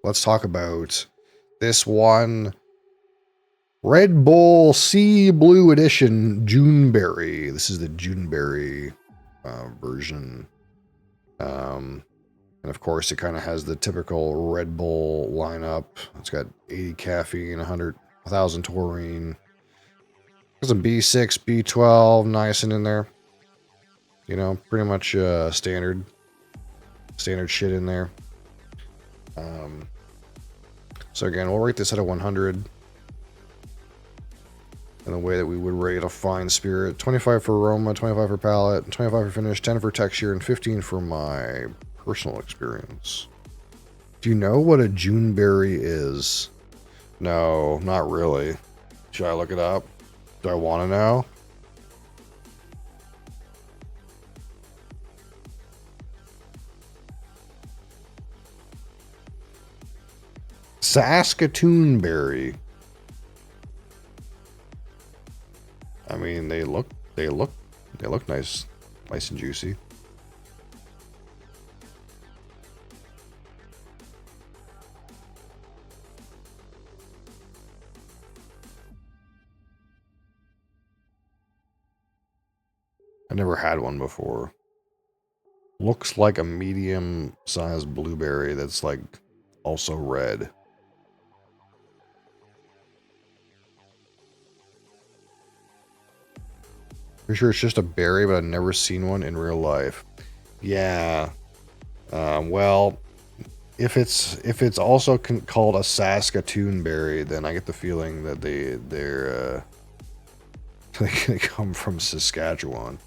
let's talk about this one. Red Bull Sea Blue Edition Juneberry. This is the Juneberry version. And of course, it kind of has the typical Red Bull lineup. It's got 80 caffeine, 100,000 taurine. There's some B6, B12, niacin in there. You know, pretty much standard shit in there. So again, we'll rate this at a 100. In the way that we would rate a fine spirit. 25 for aroma, 25 for palate, 25 for finish, 10 for texture, and 15 for my personal experience. Do you know what a Juneberry is? No, not really. Should I look it up? Do I want to know? Saskatoonberry. I mean, they look nice and juicy. I never had one before. Looks like a medium-sized blueberry that's like also red. Pretty sure it's just a berry, but I've never seen one in real life. Yeah. Well, if it's also called a Saskatoon berry, then I get the feeling that they come from Saskatchewan,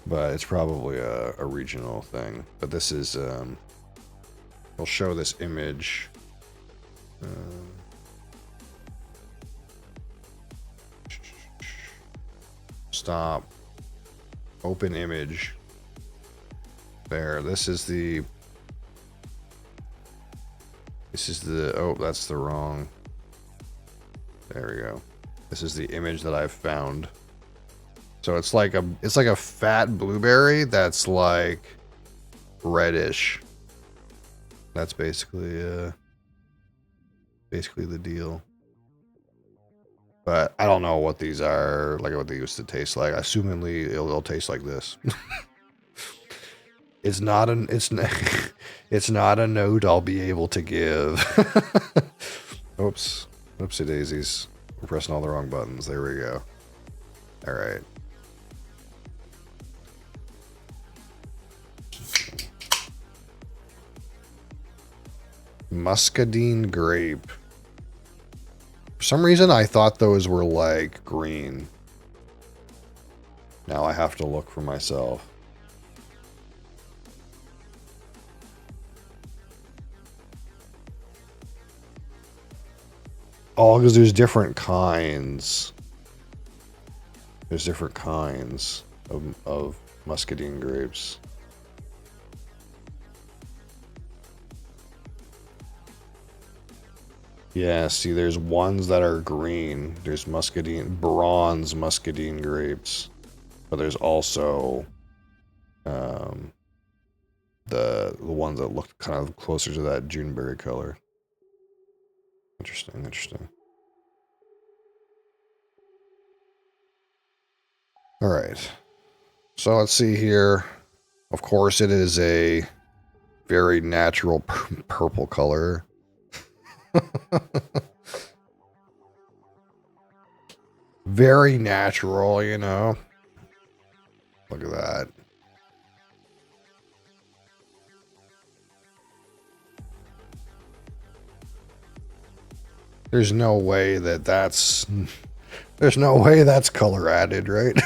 but it's probably a regional thing. But this is I'll show this image. Stop. Open image. There. This is the. Oh, that's the wrong. There we go. This is the image that I've found. So it's like a fat blueberry that's like reddish. That's basically the deal. But I don't know what these are, like what they used to taste like. Assumingly, it'll taste like this. It's not a note I'll be able to give. Oops, oopsie daisies. We're pressing all the wrong buttons. There we go. All right. Muscadine grape. For some reason, I thought those were like green. Now I have to look for myself. Oh, because there's different kinds. There's different kinds of muscadine grapes. Yeah, see, there's ones that are green. There's bronze muscadine grapes. But there's also the ones that look kind of closer to that Juneberry color. Interesting. All right. So let's see here. Of course, it is a very natural purple color. Very natural, you know. Look at that. There's no way that's color added, right?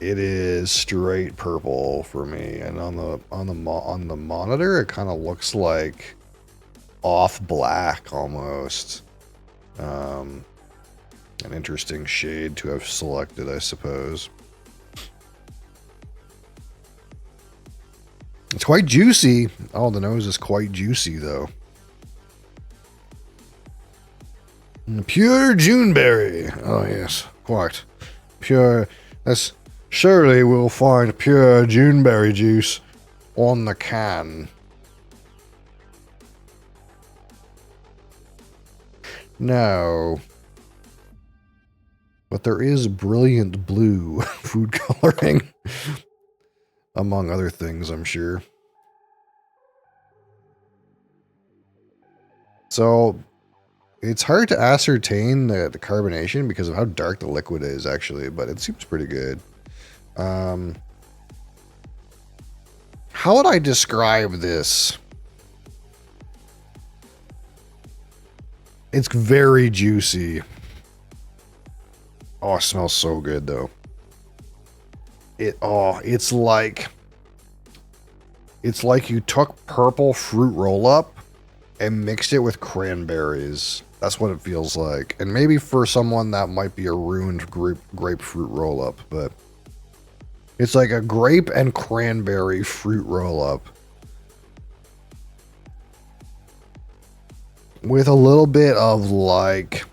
It is straight purple for me, and on the monitor, it kind of looks like off black almost. An interesting shade to have selected, I suppose. It's quite juicy. Oh, the nose is quite juicy, though. Pure Juneberry. Oh, yes, quite. Pure. That's surely we'll find pure Juneberry juice on the can. No. But there is brilliant blue food coloring. Among other things, I'm sure. So, it's hard to ascertain the carbonation because of how dark the liquid is, actually, but it seems pretty good. How would I describe this? It's very juicy. Oh, it smells so good, though. It's like you took purple fruit roll-up and mixed it with cranberries. That's what it feels like. And maybe for someone that might be a ruined grapefruit roll-up, but it's like a grape and cranberry fruit roll-up. With a little bit of like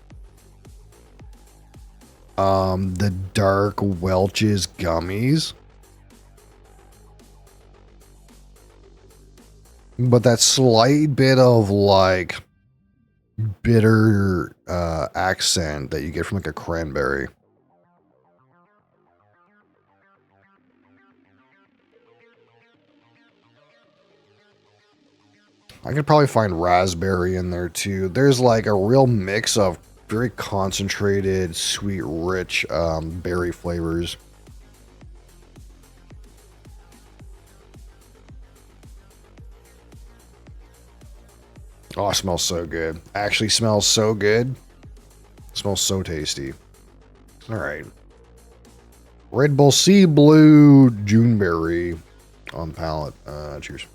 the dark Welch's gummies. But that slight bit of like bitter accent that you get from like a cranberry. I could probably find raspberry in there too. There's like a real mix of very concentrated, sweet, rich berry flavors. Oh, it smells so good. Actually smells so good. It smells so tasty. All right. Red Bull Sea Blue Juneberry on palate. Cheers.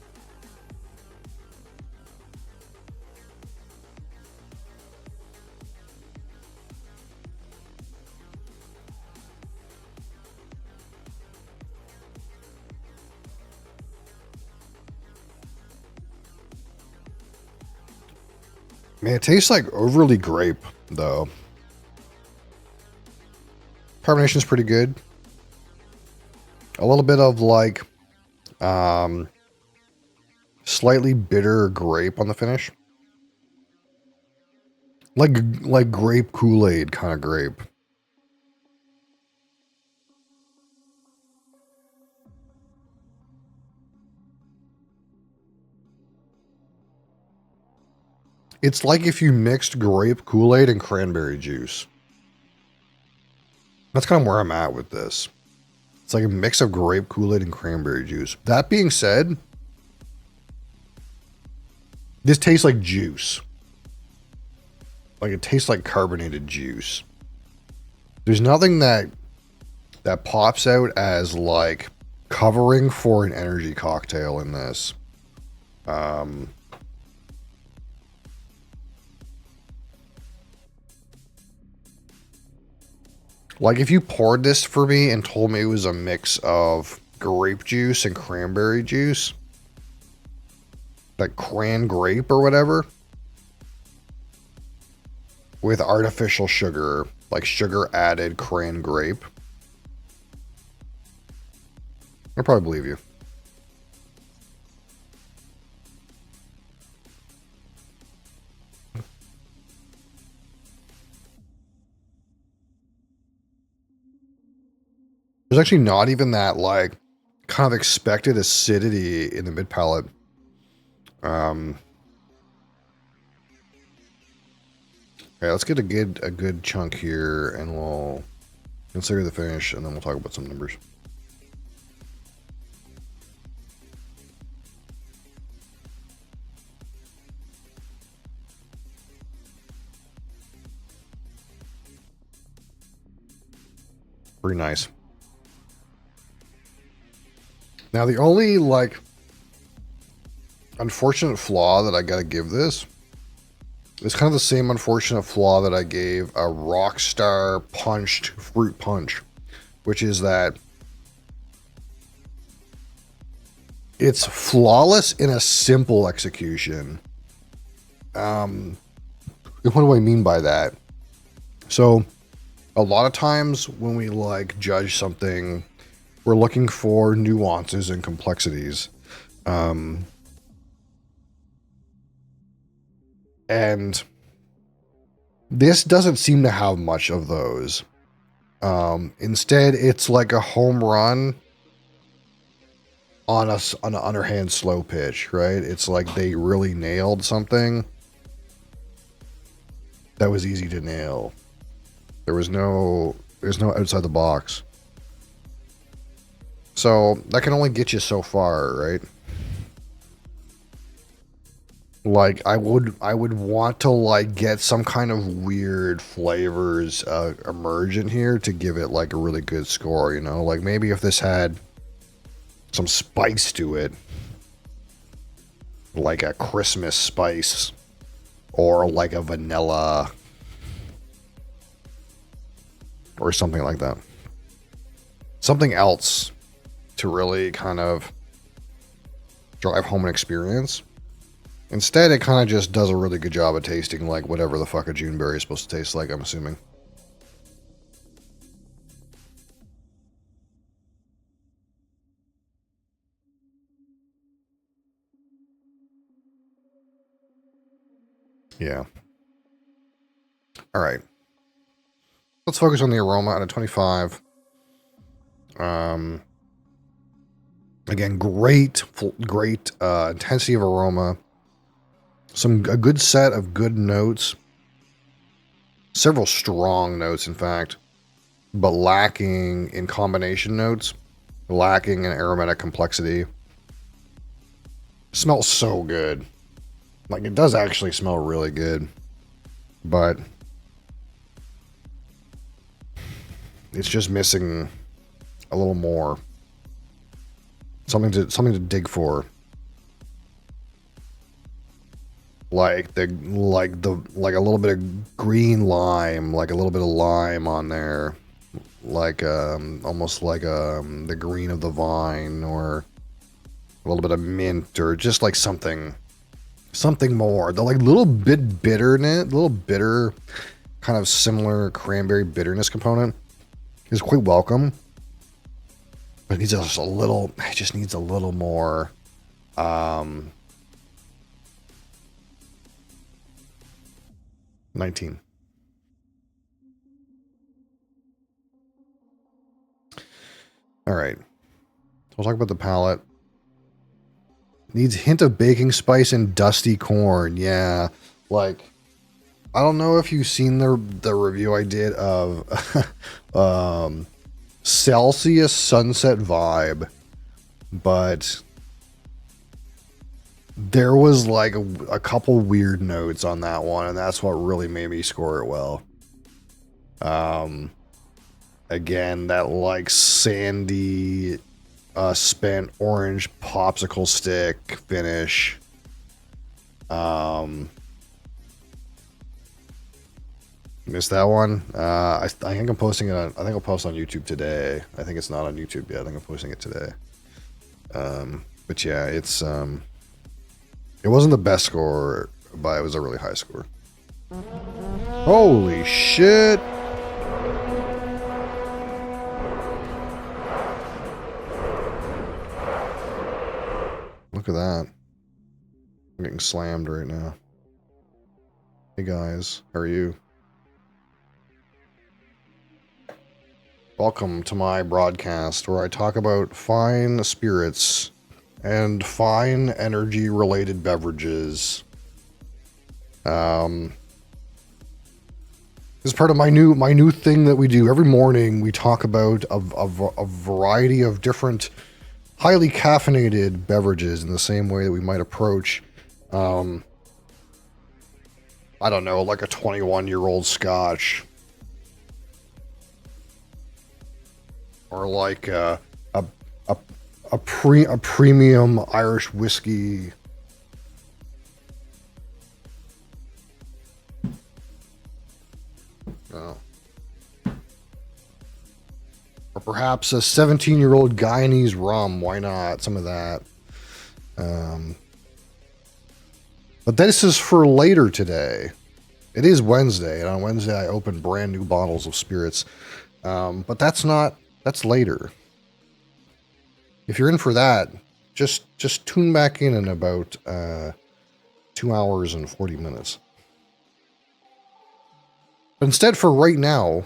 Man, it tastes like overly grape, though. Carbonation's pretty good. A little bit of like slightly bitter grape on the finish. Like grape Kool-Aid kind of grape. It's like if you mixed grape Kool-Aid and cranberry juice. That's kind of where I'm at with this. It's like a mix of grape Kool-Aid and cranberry juice. That being said, this tastes like juice. Like it tastes like carbonated juice. There's nothing that pops out as like covering for an energy cocktail in this. Like if you poured this for me and told me it was a mix of grape juice and cranberry juice, like cran grape or whatever, with artificial sugar, like sugar added cran grape, I'd probably believe you. There's actually not even that like kind of expected acidity in the mid palate. Okay, let's get a good chunk here, and we'll consider the finish, and then we'll talk about some numbers. Pretty nice. Now the only like unfortunate flaw that I gotta give this is kind of the same unfortunate flaw that I gave a Rockstar punched fruit punch, which is that it's flawless in a simple execution. What do I mean by that? So a lot of times when we like judge something, we're looking for nuances and complexities. And This doesn't seem to have much of those. Instead, it's like a home run on an underhand slow pitch, right? It's like they really nailed something that was easy to nail. There's no outside the box. So that can only get you so far, right? Like I would want to like get some kind of weird flavors emerge in here to give it like a really good score, you know? Like maybe if this had some spice to it, like a Christmas spice or like a vanilla or something like that. Something else to really kind of drive home an experience. Instead, it kind of just does a really good job of tasting like whatever the fuck a Juneberry is supposed to taste like, I'm assuming. Yeah. All right. Let's focus on the aroma out of 25. Again, great intensity of aroma. A good set of good notes. Several strong notes, in fact, but lacking in combination notes, lacking in aromatic complexity. Smells so good. Like, it does actually smell really good, but it's just missing a little more. Something to dig for. Like a little bit of green lime, like a little bit of lime on there, like almost like the green of the vine, or a little bit of mint, or just like something more. The like little bit bitterness, little bitter, kind of similar cranberry bitterness component is quite welcome, but it needs just a little. It just needs a little more. 19. All right. We'll talk about the palate. Needs hint of baking spice and dusty corn. Yeah. Like, I don't know if you've seen the review I did of Celsius Sunset Vibe, but there was like a couple weird notes on that one, and that's what really made me score it well. Again, that like sandy, spent orange popsicle stick finish. Missed that one. I think I'm posting it on. I think I'll post on YouTube today. I think it's not on YouTube yet. I think I'm posting it today. But yeah, it's it wasn't the best score, but it was a really high score. Holy shit! Look at that. I'm getting slammed right now. Hey guys, how are you? Welcome to my broadcast where I talk about fine spirits and fine energy related beverages. This is part of my new thing that we do. Every morning we talk about a variety of different highly caffeinated beverages in the same way that we might approach, I don't know, like a 21-year-old scotch. Or like a premium Irish whiskey. Oh. Or perhaps a 17-year-old Guyanese rum. Why not? Some of that. But this is for later today. It is Wednesday, and on Wednesday I open brand new bottles of spirits. But that's later. If you're in for that, just tune back in about 2 hours and 40 minutes. But instead, for right now,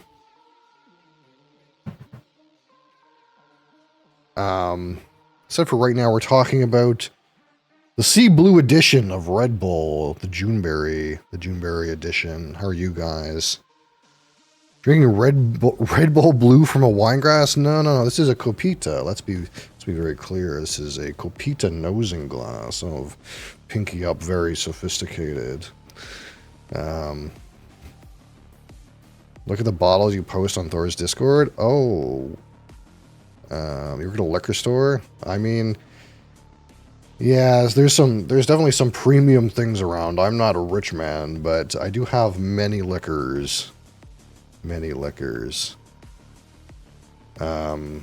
we're talking about the Sea Blue edition of Red Bull, the Juneberry edition. How are you guys? Drinking Red Bull Blue from a wine glass? No. This is a Copita. Let's be very clear. This is a Copita nosing glass of pinky up, very sophisticated. Look at the bottles you post on Thor's Discord. Oh, you're at a liquor store. I mean, yeah, there's definitely some premium things around. I'm not a rich man, but I do have many liquors. Many liquors. Got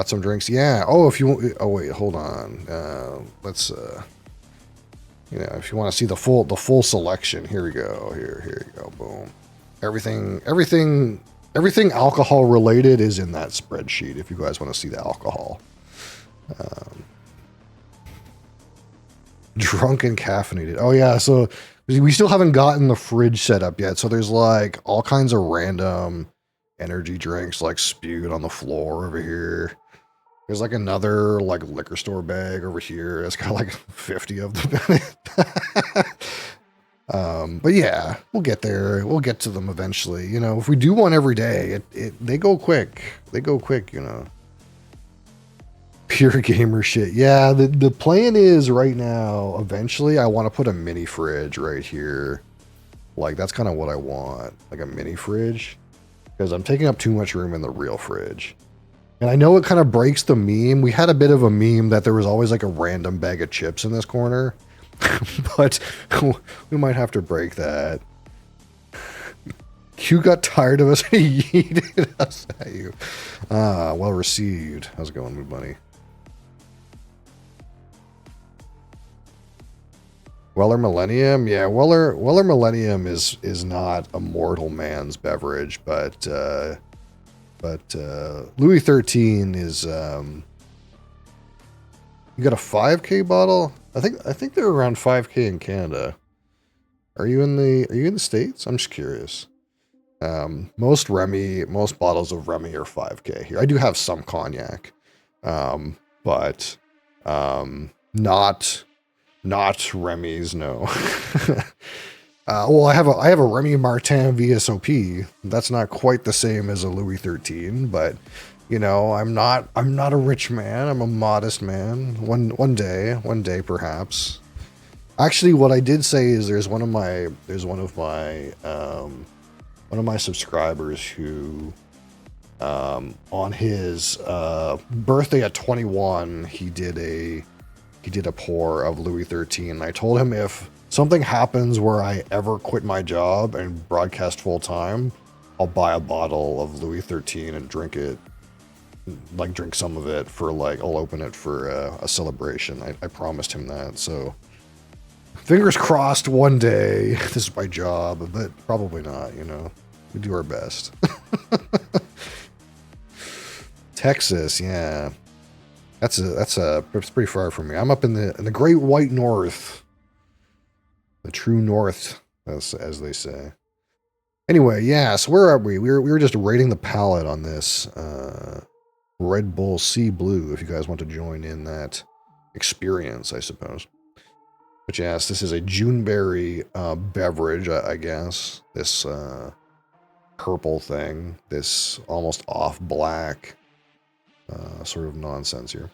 some drinks. Yeah. Oh, if you. Oh wait, hold on. Let's. If you want to see the full selection, here we go. Here you go. Boom. Everything alcohol related is in that spreadsheet. If you guys want to see the alcohol. Drunk and caffeinated. Oh yeah. So we still haven't gotten the fridge set up yet. So there's like all kinds of random energy drinks like spewed on the floor over here. There's like another like liquor store bag over here. It's got like 50 of them in it. But yeah, we'll get there. We'll get to them eventually. If we do one every day, they go quick. They go quick, Pure gamer shit. Yeah, the plan is right now, eventually I want to put a mini fridge right here. Like, that's kind of what I want. Like a mini fridge. Because I'm taking up too much room in the real fridge. And I know it kind of breaks the meme. We had a bit of a meme that there was always like a random bag of chips in this corner. But we might have to break that. Q got tired of us and he yeeted us at you. Well received. How's it going, Mood Bunny? Weller Millennium? Yeah, Weller Millennium is not a mortal man's beverage, but Louis 13 is you got a 5K bottle? I think they're around 5K in Canada. Are you in the States? I'm just curious. Most bottles of Remy are 5K here. I do have some cognac. But not Remy's, no. Well, I have a Remy Martin VSOP. That's not quite the same as a Louis 13, but I'm not a rich man. I'm a modest man. One day perhaps. Actually, what I did say is there's one of my subscribers who on his birthday at 21 he did a pour of Louis 13. I told him if something happens where I ever quit my job and broadcast full time, I'll buy a bottle of Louis 13 and drink it, like drink some of it for like, I'll open it for a celebration. I promised him that. So fingers crossed one day, this is my job, but probably not, we do our best. Texas. Yeah. That's pretty far from me. I'm up in the Great White North, the true North, as they say. Anyway, yeah. So where are we? We were just rating the palette on this Red Bull Sea Blue. If you guys want to join in that experience, I suppose. But yes, this is a Juneberry beverage, I guess. This purple thing, this almost off black. Sort of nonsense here.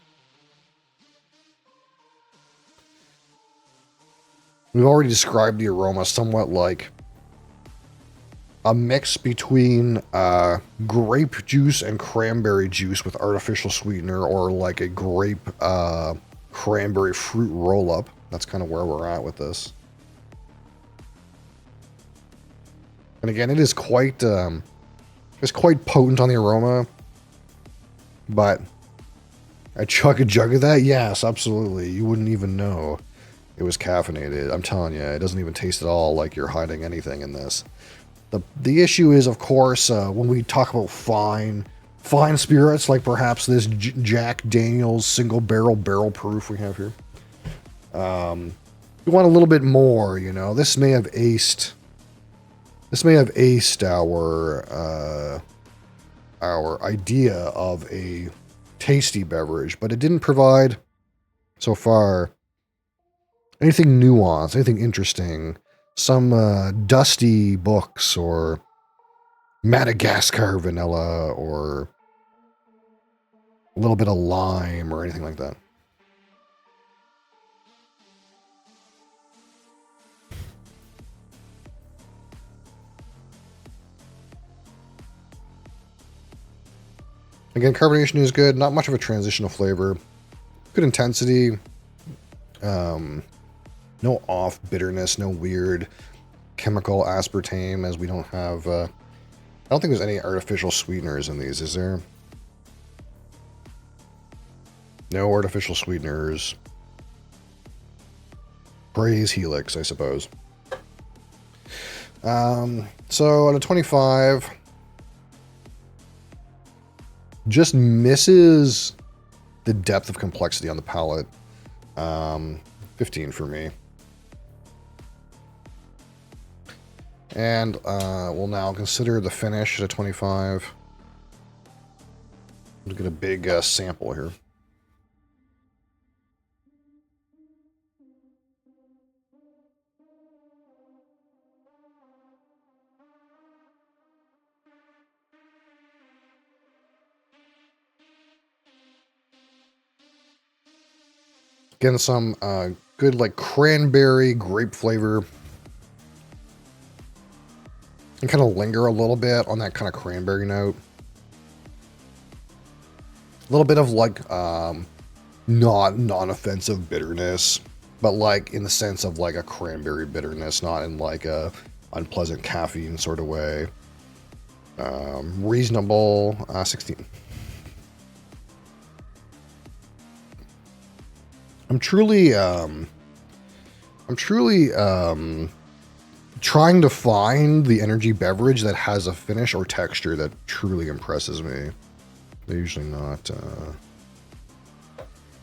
We've already described the aroma somewhat like a mix between grape juice and cranberry juice with artificial sweetener, or like a grape cranberry fruit roll-up. That's kind of where we're at with this. And again, it is quite potent on the aroma. But I chug a jug of that? Yes, absolutely. You wouldn't even know it was caffeinated. I'm telling you, it doesn't even taste at all like you're hiding anything in this. The issue is, of course, when we talk about fine spirits, like perhaps this Jack Daniel's single barrel proof we have here. You want a little bit more, This may have aced This may have aced our idea of a tasty beverage, but it didn't provide, so far, anything nuanced, anything interesting. Some dusty books or Madagascar vanilla or a little bit of lime or anything like that. Again, carbonation is good. Not much of a transitional flavor. Good intensity. No off bitterness. No weird chemical aspartame, as we don't have... I don't think there's any artificial sweeteners in these, is there? No artificial sweeteners. Praise Helix, I suppose. So out of 25... just misses the depth of complexity on the palate. 15 for me. And we'll now consider the finish at a 25. Look at a big sample here. Getting some good like cranberry grape flavor. And kind of linger a little bit on that kind of cranberry note. A little bit of like non-offensive bitterness, but like in the sense of like a cranberry bitterness, not in like a unpleasant caffeine sort of way. Reasonable 16. I'm truly trying to find the energy beverage that has a finish or texture that truly impresses me. They're usually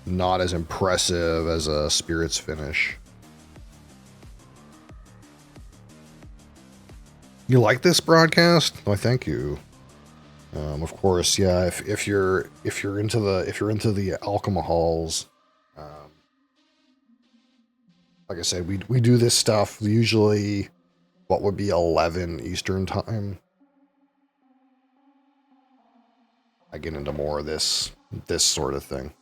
not as impressive as a spirits finish. You like this broadcast? Why, thank you. Of course, yeah. If you're into the alcohols. Like I said, we do this stuff usually, what would be 11 Eastern time. I get into more of this sort of thing.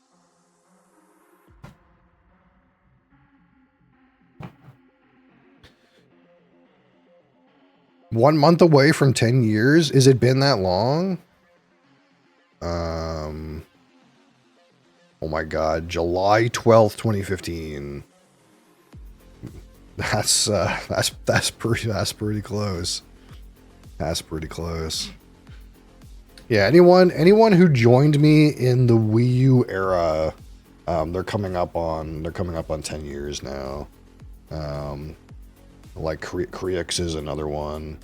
One month away from 10 years? Is it been that long? Oh my God, July 12th, 2015. That's pretty close. That's pretty close. Yeah, anyone who joined me in the Wii U era, they're coming up on 10 years now. Like Creix is another one,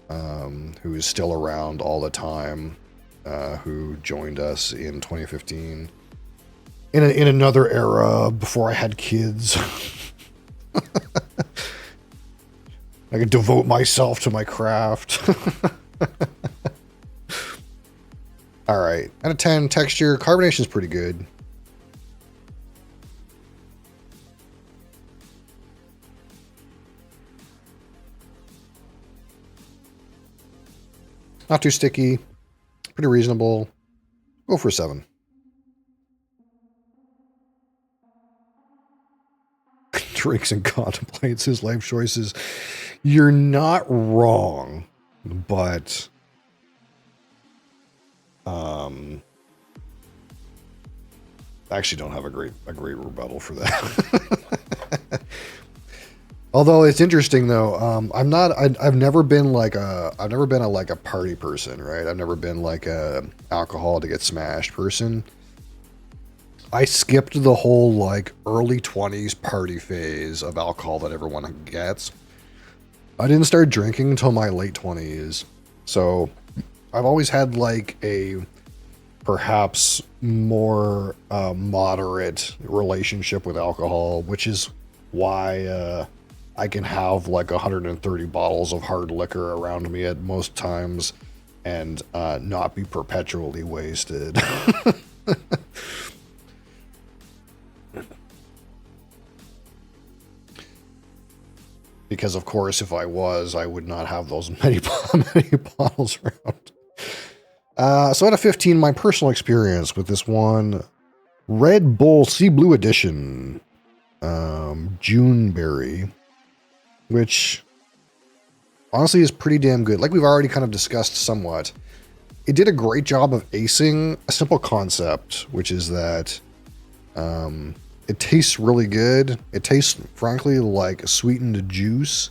who is still around all the time, who joined us in 2015 in another era before I had kids. I could devote myself to my craft. All right, out of 10, texture, carbonation is pretty good. Not too sticky, pretty reasonable. Go for a 7. Drinks and contemplates his life choices. You're not wrong, but I actually don't have a great rebuttal for that. Although it's interesting though, I've never been a party person, right? I've never been like a alcohol to get smashed person. I skipped the whole like early 20s party phase of alcohol that everyone gets. I didn't start drinking until my late 20s. So I've always had like a perhaps more moderate relationship with alcohol, which is why I can have like 130 bottles of hard liquor around me at most times and not be perpetually wasted. Because, of course, if I was, I would not have those many bottles around. So out of 15, my personal experience with this one, Red Bull Sea Blue Edition, Juneberry, which honestly is pretty damn good. Like we've already kind of discussed somewhat, it did a great job of acing a simple concept, which is that it tastes really good. It tastes, frankly, like a sweetened juice.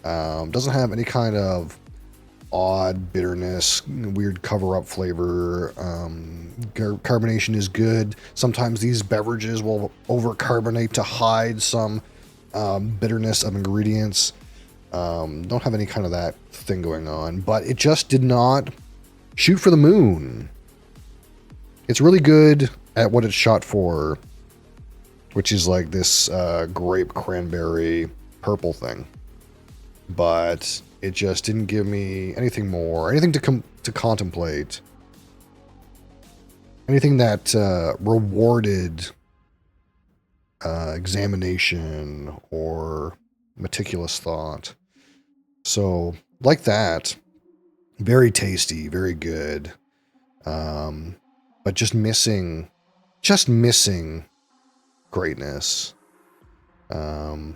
Doesn't have any kind of odd bitterness, weird cover-up flavor. Carbonation is good. Sometimes these beverages will over-carbonate to hide some bitterness of ingredients. Don't have any kind of that thing going on, but it just did not shoot for the moon. It's really good at what it's shot for, which is like this grape cranberry purple thing. But it just didn't give me anything more, anything to contemplate, anything that rewarded examination or meticulous thought. So, like that, very tasty, very good, but just missing greatness. So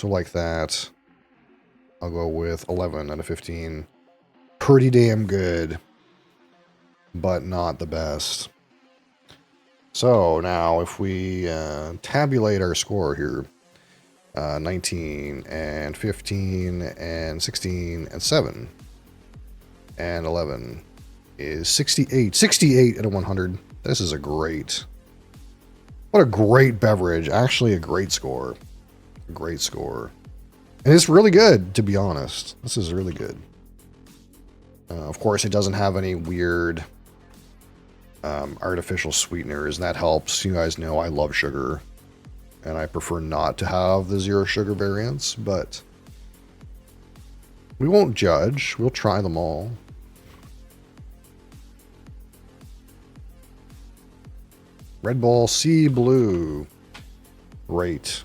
like that, I'll go with 11 out of 15. Pretty damn good, but not the best. So now if we tabulate our score here, 19 and 15 and 16 and 7 and 11 is 68. 68 out of 100. This is what a great beverage. Actually a great score. A great score. And it's really good, to be honest. This is really good. Of course, it doesn't have any weird artificial sweeteners, and that helps. You guys know I love sugar, and I prefer not to have the zero sugar variants, but we won't judge. We'll try them all. Red Bull Sea Blue. Great.